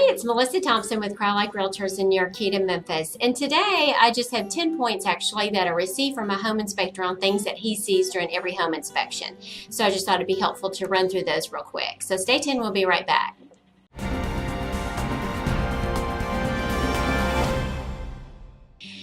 it's Melissa Thompson with Crye-Leike Realtors in your Key to Memphis. And today I just have 10 points actually that I received from a home inspector on things that he sees during every home inspection. So I just thought it'd be helpful to run through those real quick. So stay tuned, we'll be right back.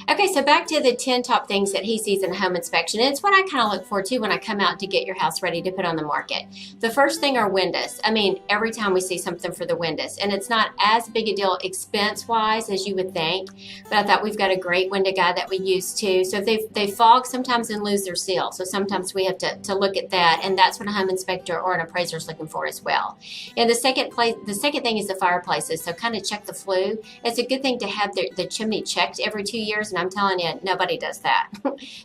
Okay, so back to the 10 top things that he sees in a home inspection. And it's what I kind of look for too when I come out to get your house ready to put on the market. The first thing are windows. I mean, every time we see something for the windows, and it's not as big a deal expense-wise as you would think, but I thought we've got a great window guy that we use too. So if they fog sometimes and lose their seal, so sometimes we have to look at that, and that's what a home inspector or an appraiser is looking for as well. And the second thing is the fireplaces. So kind of check the flue. It's a good thing to have the chimney checked every 2 years. And I'm telling you, nobody does that.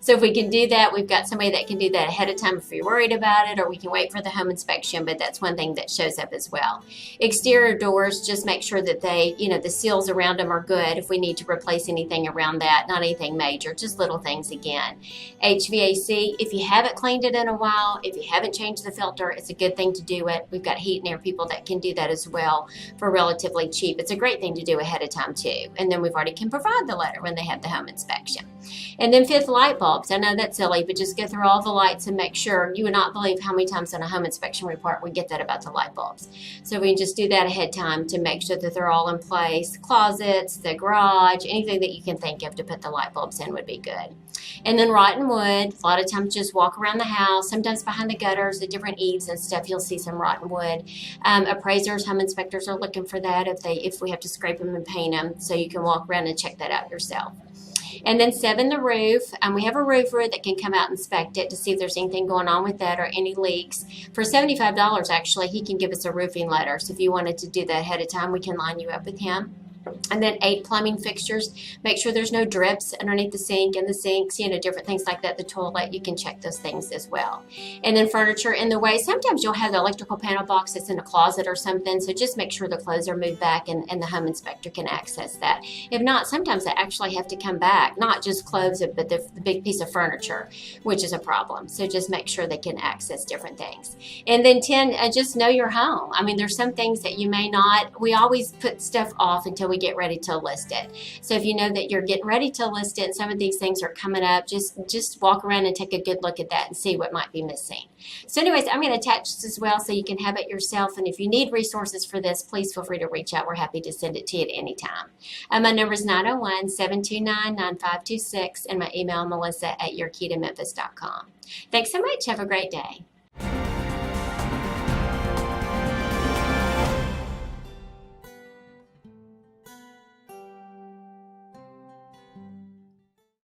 So if we can do that, we've got somebody that can do that ahead of time if you're worried about it, or we can wait for the home inspection, but that's one thing that shows up as well. Exterior doors, just make sure that the seals around them are good if we need to replace anything around that, not anything major, just little things again. HVAC, if you haven't cleaned it in a while, if you haven't changed the filter, it's a good thing to do it. We've got heat and air people that can do that as well for relatively cheap. It's a great thing to do ahead of time too. And then we've already can provide the letter when they have the home inspection. And then fifth, light bulbs. I know that's silly, but just go through all the lights and make sure. You would not believe how many times in a home inspection report we get that about the light bulbs. So we can just do that ahead of time to make sure that they're all in place. Closets, the garage, anything that you can think of to put the light bulbs in would be good. And then rotten wood. A lot of times just walk around the house, sometimes behind the gutters, the different eaves and stuff, you'll see some rotten wood. Appraisers, home inspectors are looking for that if we have to scrape them and paint them, so you can walk around and check that out yourself. And then 7, the roof. We have a roofer that can come out and inspect it to see if there's anything going on with that or any leaks. For $75, actually, he can give us a roofing letter. So if you wanted to do that ahead of time, we can line you up with him. And then 8, plumbing fixtures. Make sure there's no drips underneath the sink and the sinks, different things like that. The toilet, you can check those things as well. And then furniture in the way. Sometimes you'll have the electrical panel box that's in a closet or something, so just make sure the clothes are moved back and the home inspector can access that. If not, sometimes they actually have to come back, not just clothes, but the big piece of furniture, which is a problem. So just make sure they can access different things. And then 10, just know your home. I mean, there's some things that you may not. We always put stuff off until we get ready to list it. So if you know that you're getting ready to list it and some of these things are coming up, just walk around and take a good look at that and see what might be missing. So anyways, I'm going to attach this as well so you can have it yourself. And if you need resources for this, please feel free to reach out. We're happy to send it to you at any time. My number is 901-729-9526 and my email, melissa@yourkeytomemphis.com. Thanks so much. Have a great day.